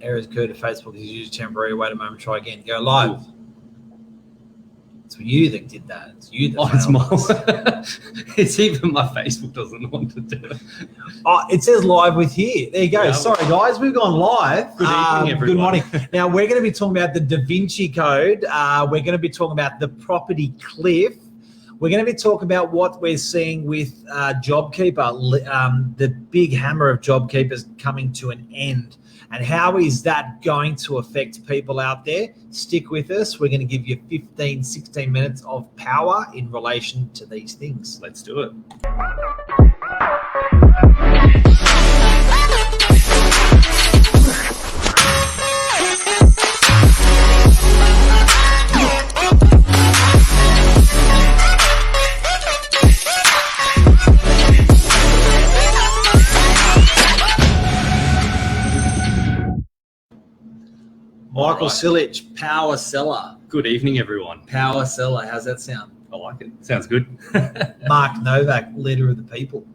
Errors occurred to Facebook is used temporary. Wait a moment, try again. Go live. It's you that did that. It's you that it's failed. it's even my Facebook doesn't want to do it. Oh, it says live with here. There you go. Yeah, sorry, guys. We've gone live. Good evening, everyone. Good morning. Now, we're going to be talking about the DaVINCI Code. We're going to be talking about the property cliff. We're going to be talking about what we're seeing with JobKeeper, the big hammer of JobKeeper coming to an end. And how is that going to affect people out there? Stick with us. We're going to give you 15, 16 minutes of power in relation to these things. Let's do it. Michael Silich, power seller. Good evening, everyone. Power seller. How's that sound? I like it. Sounds good. Mark Novak, leader of the people.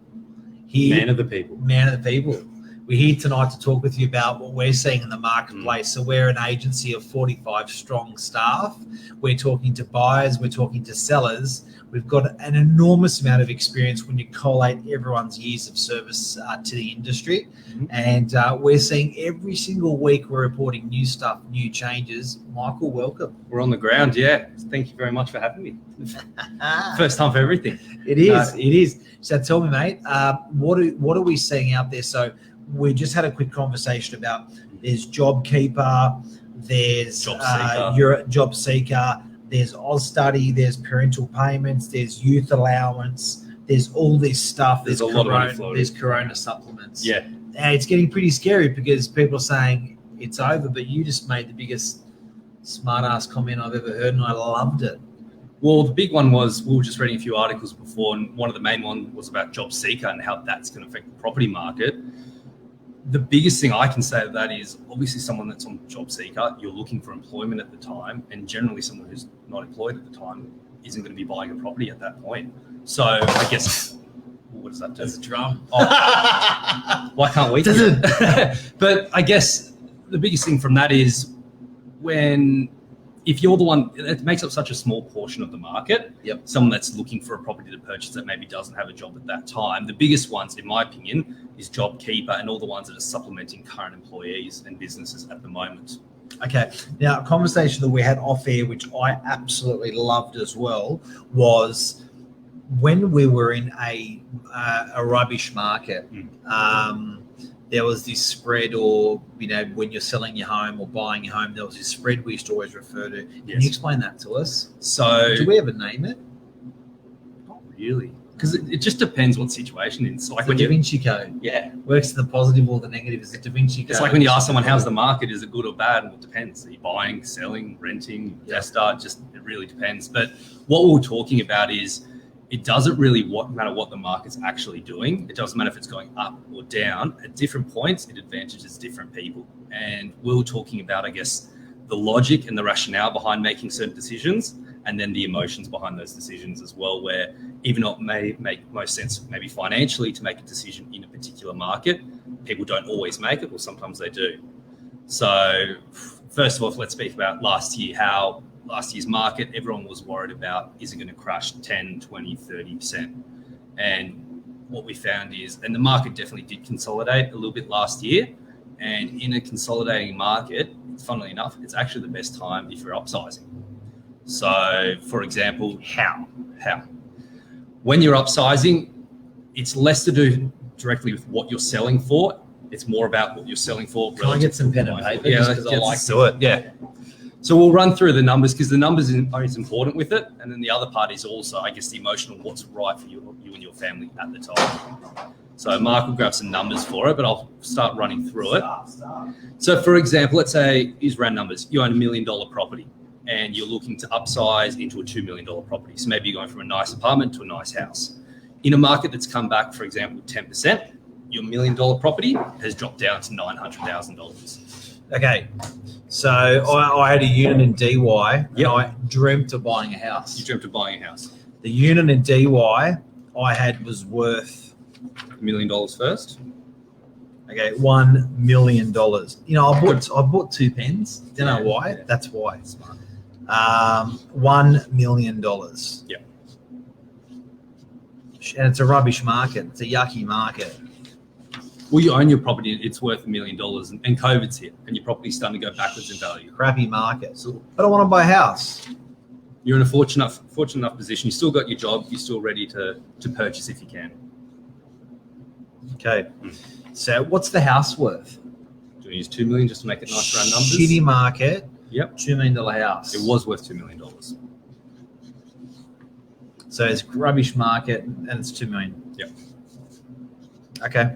Man of the people. Man of the people. We're here tonight to talk with you about what we're seeing in the marketplace. So we're an agency of 45 strong staff. We're talking to buyers. We're talking to sellers. We've got an enormous amount of experience when you collate everyone's years of service to the industry. And we're seeing every single week we're reporting new stuff, new changes. Michael, welcome. We're on the ground, yeah. Thank you very much for having me. First time for everything. It is. It is. So tell me, mate, what are we seeing out there? So we just had a quick conversation about there's JobKeeper, there's Job Seeker, there's AusStudy, there's parental payments, there's youth allowance, there's all this stuff. There's a lot of money floating. There's Corona supplements. Yeah. And it's getting pretty scary because people are saying it's over, but you just made the biggest smart-ass comment I've ever heard, and I loved it. Well, the big one was, we were just reading a few articles before, and one of the main ones was about Job Seeker and how that's going to affect the property market. The biggest thing I can say to that is, obviously someone that's on Job Seeker, you're looking for employment at the time, and generally someone who's not employed at the time isn't going to be buying a property at that point. So I guess, what does that do? That's a drum. Oh, why can't we? But I guess the biggest thing from that is if you're the one, it makes up such a small portion of the market. Yep. Someone that's looking for a property to purchase that maybe doesn't have a job at that time. The biggest ones, in my opinion, is JobKeeper and all the ones that are supplementing current employees and businesses at the moment. Okay. Now, a conversation that we had off air, which I absolutely loved as well, was when we were in a rubbish market. There was this spread, or when you're selling your home or buying your home, there was this spread we used to always refer to. Can you explain that to us? So, do we ever name it? Not really, because it just depends what situation it's like. The DaVinci Code. Yeah, works to the positive or the negative. Is the DaVinci Code. It's like when you ask someone, "How's the market? Is it good or bad?" And it depends. Are you buying, selling, renting, investor? It really depends. But what we're talking about is, it doesn't really matter what the market's actually doing. It doesn't matter if it's going up or down. At different points, it advantages different people. And we're talking about, I guess, the logic and the rationale behind making certain decisions, and then the emotions behind those decisions as well, where even though it may make most sense maybe financially to make a decision in a particular market, people don't always make it, or sometimes they do. So first of all, let's speak about last year, how last year's market, everyone was worried about, is it going to crash 10, 20, 30%? And what we found is, and the market definitely did consolidate a little bit last year. And in a consolidating market, funnily enough, it's actually the best time if you're upsizing. So, for example, how? When you're upsizing, it's less to do directly with what you're selling for. It's more about what you're selling for. Can I get some pen and paper? Yeah, let's do it. Yeah. So we'll run through the numbers, because the numbers are important with it. And then the other part is also, I guess, the emotional, what's right for you and your family at the time. So Mark will grab some numbers for it, but I'll start running through it. So for example, let's say, use round numbers. You own $1 million property and you're looking to upsize into a $2 million property. So maybe you're going from a nice apartment to a nice house. In a market that's come back, for example, 10%, your $1 million property has dropped down to $900,000. Okay, so I had a unit in DY. Yep. And I dreamt of buying a house. You dreamt of buying a house. The unit in DY I had was worth $1 million first. Okay, $1 million. You know, I bought 2 pens. Don't know why. Yeah. That's why. Smart. $1 million. Yeah. And it's a rubbish market. It's a yucky market. Well, you own your property, it's worth $1 million, and COVID's hit, and your property's starting to go backwards in value. Crappy market. So I don't want to buy a house. You're in a fortunate enough position. You still got your job. You're still ready to purchase if you can. Okay. So what's the house worth? Do you use $2 million just to make it nice round numbers? Shitty market. Yep. $2 million house. It was worth $2 million. So it's rubbish market, and it's $2 million. Yep. Okay.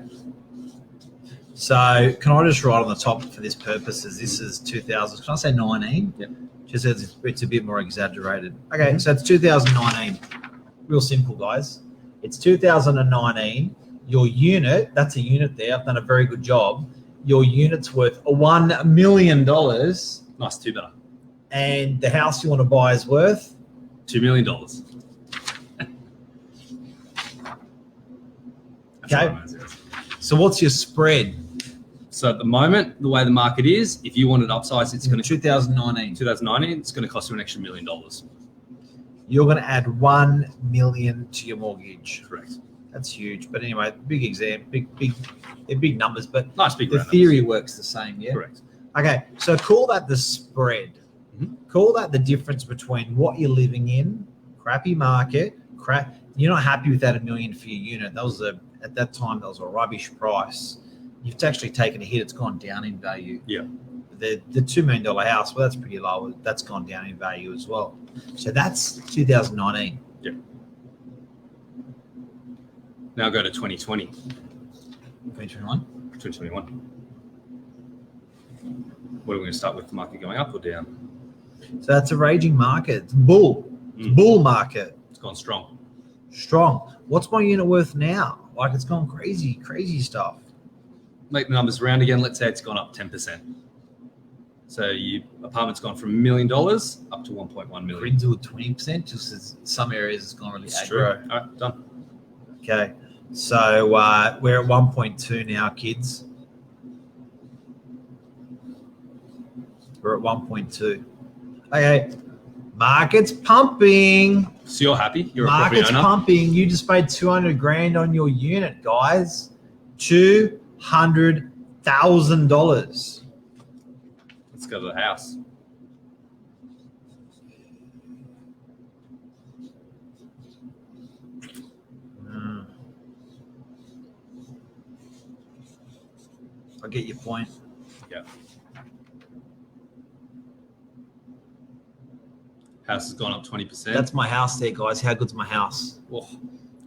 So can I just write on the top for this purposes? This is 2000. Can I say 19? Yep. Just as it's a bit more exaggerated. Okay, so it's 2019. Real simple, guys. It's 2019. Your unit, that's a unit there. I've done a very good job. Your unit's worth $1 million. Nice, two better. And the house you want to buy is worth? $2 million. Okay. So what's your spread? So at the moment, the way the market is, if you want it upsized, it's going to 2019. It's going to cost you an extra $1 million. You're going to add $1 million to your mortgage. Correct. That's huge. But anyway, big exam, big numbers. But nice big. The theory works the same. Yeah. Correct. Okay. So call that the spread. Mm-hmm. Call that the difference between what you're living in, crappy market, You're not happy with that $1 million for your unit. At that time, that was a rubbish price. You've actually taken a hit. It's gone down in value. Yeah. The $2 million house, well, that's pretty low. That's gone down in value as well. So that's 2019. Yeah. Now go to 2020. 2021? 2021. What are we going to start with? The market going up or down? So that's a raging market. It's bull. It's bull market. It's gone strong. Strong. What's my unit worth now? Like, it's gone crazy stuff. Make the numbers round again. Let's say it's gone up 10%. So your apartment's gone from $1 million up to 1.1 million. Into 20%, just as some areas it's gone really It's aggro. true. All right, done. Okay. So we're at 1.2 now, kids. We're at 1.2. Okay. Market's pumping. So you're happy? You're a property owner? Market's pumping. You just paid 200 grand on your unit, guys. $200,000. Let's go to the house. I get your point. Yeah. House has gone up 20%. That's my house there, guys. How good's my house? Oh,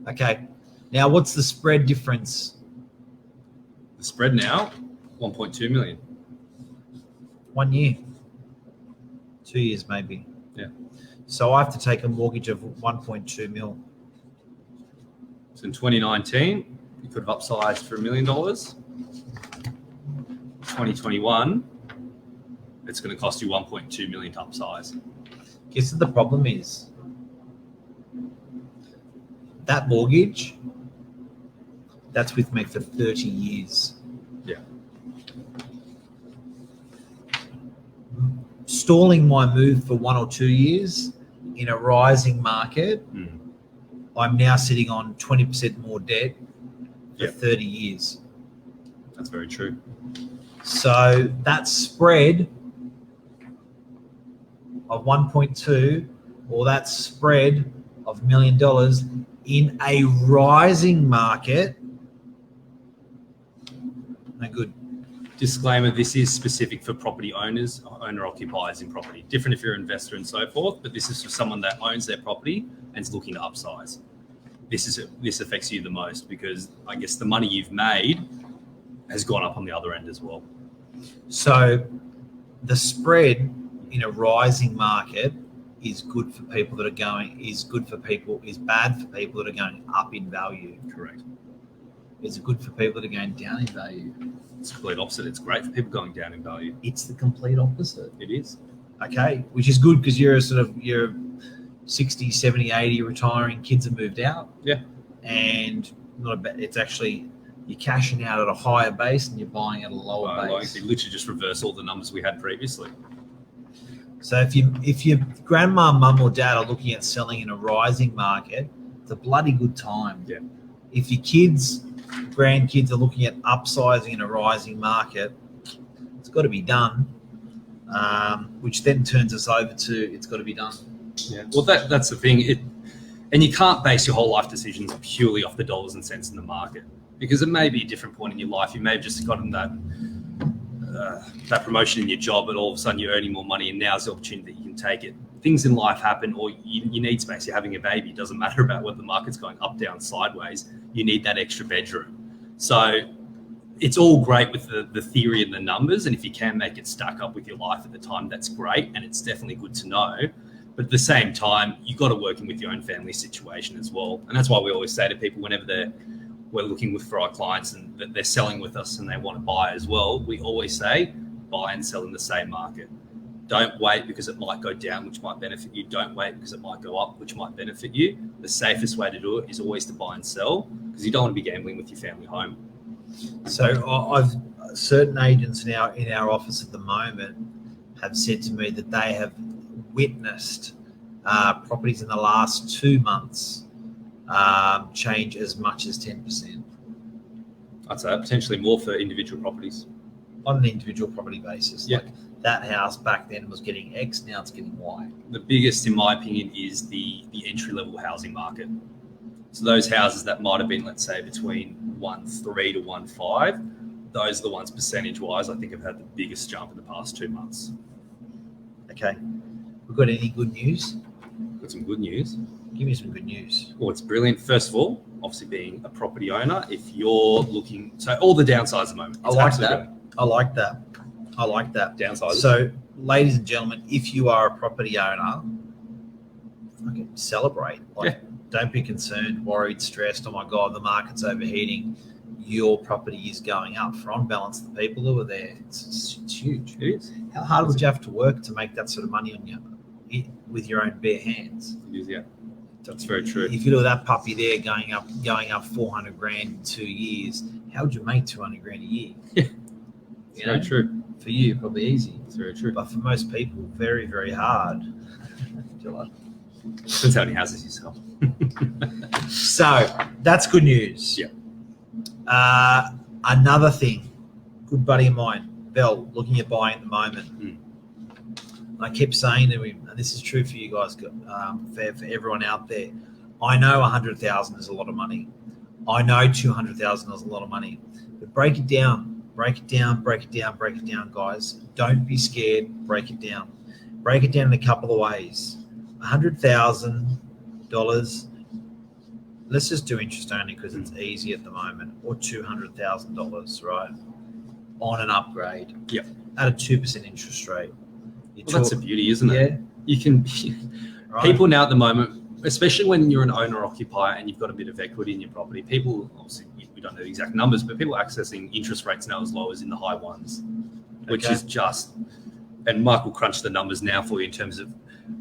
Okay. Now, what's the spread difference? the spread now, 1.2 million. 1 year. 2 years, maybe. Yeah. So I have to take a mortgage of 1.2 mil. So in 2019, you could have upsized for $1 million. 2021, it's going to cost you 1.2 million to upsize. Guess what the problem is? That mortgage, that's with me for 30 years. Yeah. Stalling my move for 1 or 2 years in a rising market, I'm now sitting on 20% more debt for 30 years. That's very true. So that spread of 1.2 or that spread of $1 million in a rising market, no good. Disclaimer, this is specific for property owners, owner-occupiers in property. Different if you're an investor and so forth, but this is for someone that owns their property and is looking to upsize. This affects you the most because I guess the money you've made has gone up on the other end as well. So the spread in a rising market is good for people that are going, is bad for people that are going up in value. Correct. Is good for people that are going down in value. It's the complete opposite. It's great for people going down in value. It's the complete opposite. It is. Okay, which is good because you're 60, 70, 80 retiring, kids have moved out. Yeah. And not a bad, it's actually you're cashing out at a higher base and you're buying at a lower base. You literally just reverse all the numbers we had previously. So if your grandma, mum, or dad are looking at selling in a rising market, it's a bloody good time. Yeah. If your kids, grandkids are looking at upsizing in a rising market, it's got to be done. Which then turns us over to it's got to be done. Yeah. Well, that's the thing. And you can't base your whole life decisions purely off the dollars and cents in the market, because it may be a different point in your life. You may have just gotten that promotion in your job, and all of a sudden you're earning more money, and now's the opportunity that you can take it. Things in life happen, or you need space. You're having a baby. It doesn't matter about whether the market's going up, down, sideways. You need that extra bedroom. So it's all great with the theory and the numbers, and if you can make it stack up with your life at the time, that's great, and it's definitely good to know. But at the same time, you've got to work in with your own family situation as well. And that's why we always say to people, whenever we're looking for our clients and that they're selling with us and they want to buy as well, we always say buy and sell in the same market. Don't wait because it might go down, which might benefit you. Don't wait because it might go up, which might benefit you. The safest way to do it is always to buy and sell, because you don't want to be gambling with your family home. So I've certain agents now in our office at the moment have said to me that they have witnessed properties in the last 2 months change as much as 10%. I'd say potentially more for individual properties. On an individual property basis. Yeah. Like that house back then was getting X, now it's getting Y. The biggest, in my opinion, is the entry-level housing market. So those houses that might have been, let's say, between 1.3 to 1.5, those are the ones percentage-wise I think have had the biggest jump in the past 2 months. Okay. We've got any good news? Got some good news. Give me some good news. Well, it's brilliant. First of all, obviously being a property owner, if you're looking, so all the downsides at the moment. I like that. Downsides. So, ladies and gentlemen, if you are a property owner, fucking celebrate. Don't be concerned, worried, stressed. Oh my God, the market's overheating. Your property is going up. For on balance, the people who are there, it's huge. It is. How hard would you have to work to make that sort of money on you with your own bare hands? It is, yeah. That's very true. If you look at that puppy there going up 400 grand in 2 years, how would you make 200 grand a year? Yeah. It's very true. For you, probably easy. It's very true. But for most people, very, very hard. Depends how many houses you sell. So that's good news. Yeah. Another thing, good buddy of mine, Bell, looking at buying at the moment. I kept saying to him, and this is true for you guys, for everyone out there, I know 100,000 is a lot of money. I know 200,000 is a lot of money. But break it down, guys. Don't be scared. Break it down. Break it down in a couple of ways. $100,000. Let's just do interest only because it's easy at the moment. Or $200,000, right? On an upgrade. Yep. At a 2% interest rate. That's the beauty, isn't it? Yeah. You can. Right. People now at the moment, especially when you're an owner occupier and you've got a bit of equity in your property, people obviously we don't know the exact numbers, but people are accessing interest rates now as low as in the high ones, which is just. And Mike will crunch the numbers now for you in terms of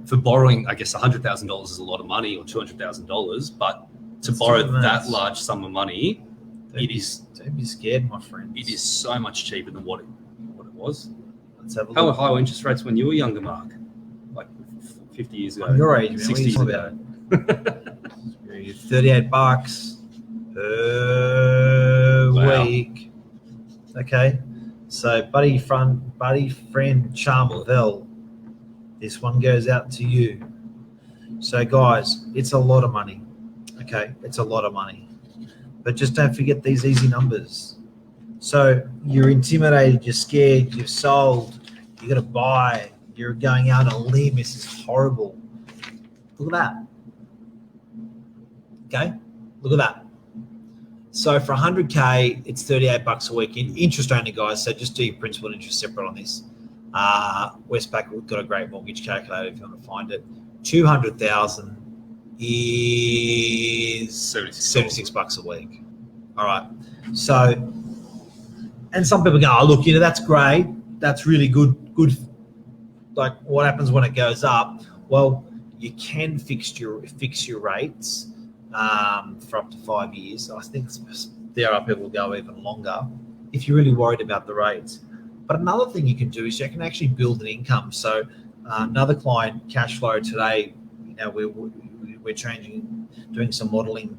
for borrowing. I guess $100,000 is a lot of money, or $200,000, but to borrow that large sum of money, don't be scared, my friend. It is so much cheaper than what it was. Let's have a look. How were high interest rates when you were younger, Mark? Like 50 years ago. I'm your age, man. 60 years ago. $38 per week. Okay. So, buddy friend Charmavelle, this one goes out to you. So, guys, it's a lot of money. Okay, it's a lot of money. But just don't forget these easy numbers. So you're intimidated, you're scared, you've sold, you got to buy, you're going out on a limb. This is horrible. Look at that. Okay, look at that. So for 100K, it's $38 a week in interest only, guys. So just do your principal and interest separate on this. Westpac, we've got a great mortgage calculator if you want to find it. 200,000 is $76 a week. All right. So, and some people go, oh, look, that's great. That's really good. Like, what happens when it goes up? Well, you can fix your rates for up to 5 years. I think it's there are people who go even longer if you're really worried about the rates. But another thing you can do is you can actually build an income. So another client, cash flow today, we're doing some modeling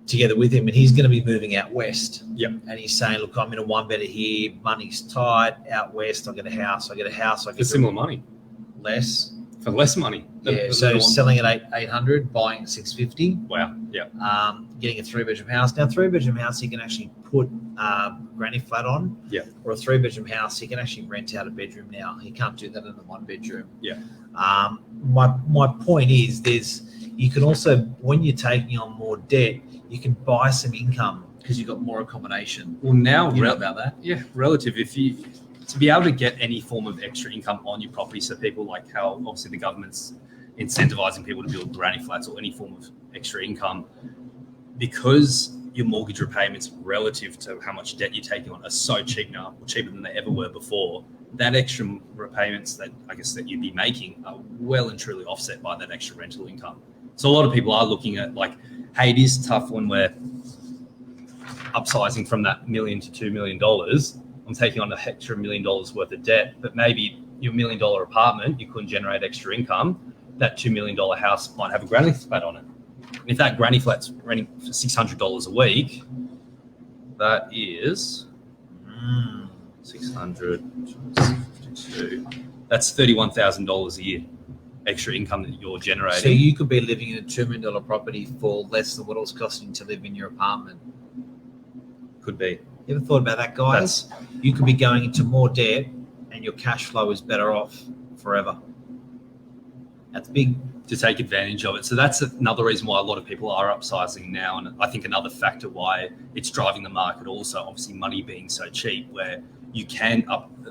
together with him, and he's going to be moving out west. Yep. And he's saying, look, I'm in a one better here, money's tight, out west, I get a house, For similar money. less. For less money. So selling at 800, buying at 650. Wow. Yeah. Getting a 3-bedroom house. Now, 3-bedroom house, you can actually put granny flat on. Yeah. Or a 3-bedroom house, you can actually rent out a bedroom now. You can't do that in a 1-bedroom. Yeah. My point is, you can also, when you're taking on more debt, you can buy some income because you've got more accommodation. Well, now you know about that? Yeah, relative. To be able to get any form of extra income on your property, so people like how obviously the government's incentivizing people to build granny flats or any form of extra income, because your mortgage repayments relative to how much debt you're taking on are so cheap now, or cheaper than they ever were before, that extra repayments that I guess that you'd be making are well and truly offset by that extra rental income. So a lot of people are looking at like, hey, it is tough when we're upsizing from that $1 million to $2 million. I'm taking on an extra $1 million worth of debt, but maybe your $1 million apartment, you couldn't generate extra income. That $2 million house might have a granny flat on it. And if that granny flat's renting for $600 a week, that is 600, that's $31,000 a year extra income that you're generating. So you could be living in a $2 million property for less than what it was costing to live in your apartment. Could be. You ever thought about that, guys? You could be going into more debt and your cash flow is better off forever. That's big. To take advantage of it. So that's another reason why a lot of people are upsizing now. And I think another factor why it's driving the market also, obviously money being so cheap, where you can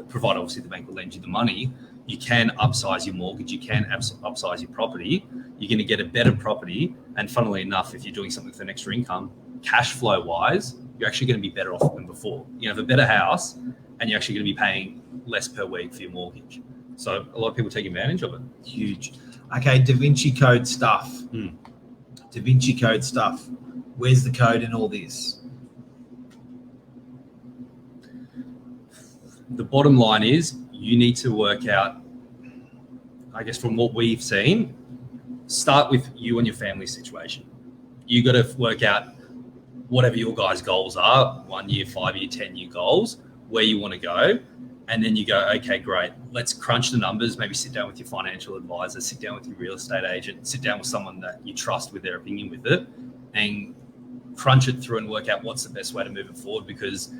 provide, obviously the bank will lend you the money, you can upsize your mortgage, you can upsize your property, you're going to get a better property. And funnily enough, if you're doing something with an extra income, cash flow wise, you're actually going to be better off than before. You have a better house and you're actually going to be paying less per week for your mortgage. So a lot of people take advantage of it. Huge. Okay, DaVinci Code stuff. DaVinci Code stuff. Where's the code in all this? The bottom line is you need to work out, I guess from what we've seen, start with you and your family situation. You got to work out whatever your guys' goals are, 1 year, 5 year, 10-year goals, where you want to go. And then you go, okay, great. Let's crunch the numbers. Maybe sit down with your financial advisor, sit down with your real estate agent, sit down with someone that you trust with their opinion with it, and crunch it through and work out what's the best way to move it forward. Because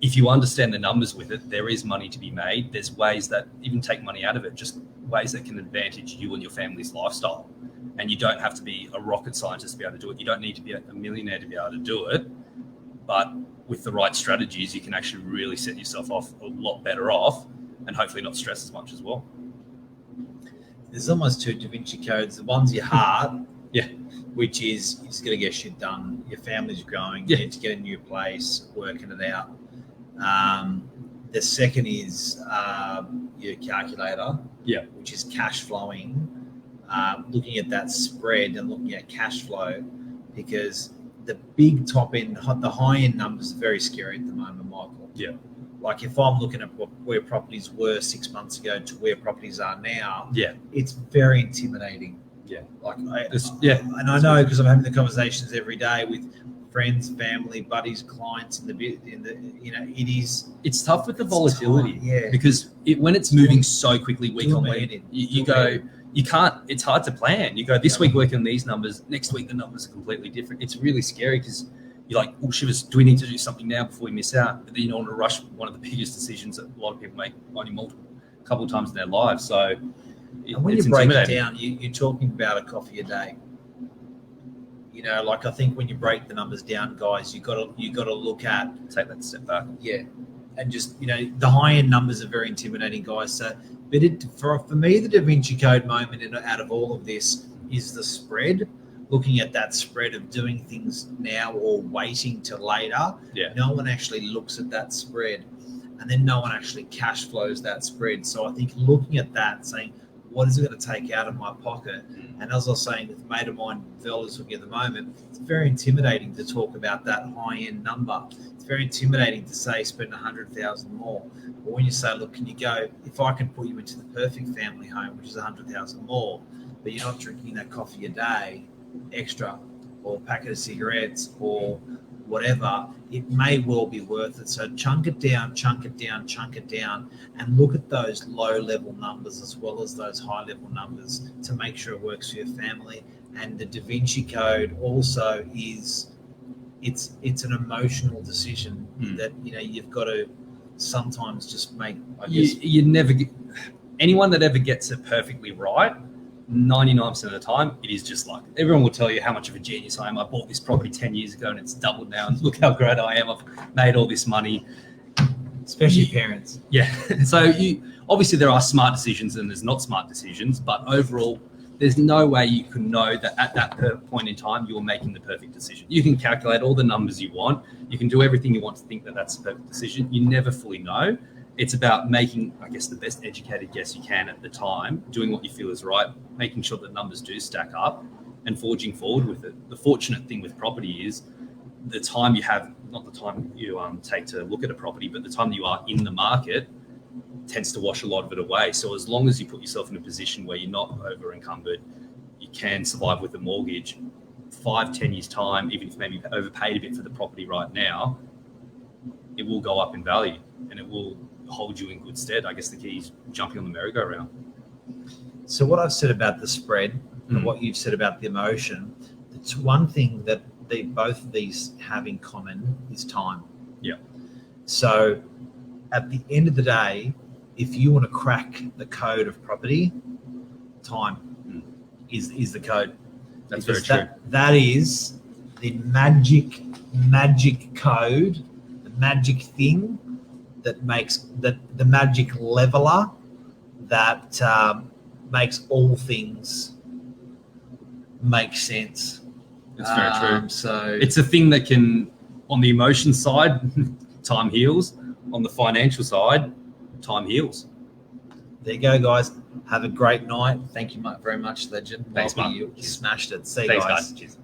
if you understand the numbers with it, there is money to be made. There's ways that even take money out of it, just ways that can advantage you and your family's lifestyle. And you don't have to be a rocket scientist to be able to do it. You don't need to be a millionaire to be able to do it. But with the right strategies, you can actually really set yourself off a lot better off and hopefully not stress as much as well. There's almost two DaVinci codes. The one's your heart, yeah, which is you're just going to get shit done. Your family's growing. Yeah. You need to get a new place, working it out. The second is your calculator, yeah, which is cash flowing, looking at that spread and looking at cash flow, because the big top end, the high end numbers are very scary at the moment, Michael. Yeah. Like if I'm looking at where properties were 6 months ago to where properties are now, yeah, it's very intimidating. Yeah. Like, and I know because I'm having the conversations every day with friends, family, buddies, clients it is. It's tough with the volatility, tough, yeah, because when it's moving so quickly week on week, you go. You can't, it's hard to plan. You go, this week working on these numbers, next week the numbers are completely different. It's really scary because you're like, oh, shivers, do we need to do something now before we miss out? But then you don't want to rush one of the biggest decisions that a lot of people make only a couple of times in their lives. So and when you break it down, you're talking about a coffee a day. Like I think when you break the numbers down, guys, you got to look at, take that step back. Yeah. And just, the high end numbers are very intimidating, guys. So, but for me, the DaVinci Code moment out of all of this is the spread. Looking at that spread of doing things now or waiting till later. Yeah. No one actually looks at that spread, and then no one actually cash flows that spread. So I think looking at that, saying, what is it going to take out of my pocket? And as I was saying with a mate of mine, Vel is looking at the moment, it's very intimidating to talk about that high-end number. It's very intimidating to say spend 100,000 more. But when you say, look, can you go, if I can put you into the perfect family home, which is 100,000 more, but you're not drinking that coffee a day extra, or a packet of cigarettes, or whatever, it may well be worth it. So chunk it down, chunk it down, chunk it down, and look at those low-level numbers as well as those high-level numbers to make sure it works for your family. And the DaVinci Code also is, it's an emotional decision that, you know, you've got to sometimes just make, I guess. You never get, anyone that ever gets it perfectly right, 99% of the time, it is just luck. Everyone will tell you how much of a genius I am. I bought this property 10 years ago and it's doubled now. And look how great I am. I've made all this money. Especially parents. Yeah. So obviously there are smart decisions and there's not smart decisions, but overall, there's no way you can know that at that point in time, you're making the perfect decision. You can calculate all the numbers you want. You can do everything you want to think that that's the perfect decision. You never fully know. It's about making, I guess, the best educated guess you can at the time, doing what you feel is right, making sure that numbers do stack up and forging forward with it. The fortunate thing with property is the time you have, not the time you take to look at a property, but the time that you are in the market tends to wash a lot of it away. So as long as you put yourself in a position where you're not over encumbered, you can survive with a mortgage. 5-10 years time, even if maybe you've overpaid a bit for the property right now, it will go up in value and it will hold you in good stead. I guess the key is jumping on the merry-go-round. So what I've said about the spread and what you've said about the emotion, it's one thing that both of these have in common is time. Yeah. So at the end of the day, if you want to crack the code of property, time is the code. That's very true. That is the magic code, the magic thing that makes the magic leveler that makes all things make sense. It's very true. So it's a thing that can, on the emotion side, time heals. On the financial side, time heals. There you go, guys. Have a great night. Thank you very much, Legend. Thanks, Mark. You smashed it. See you Thanks, guys. guys. Cheers.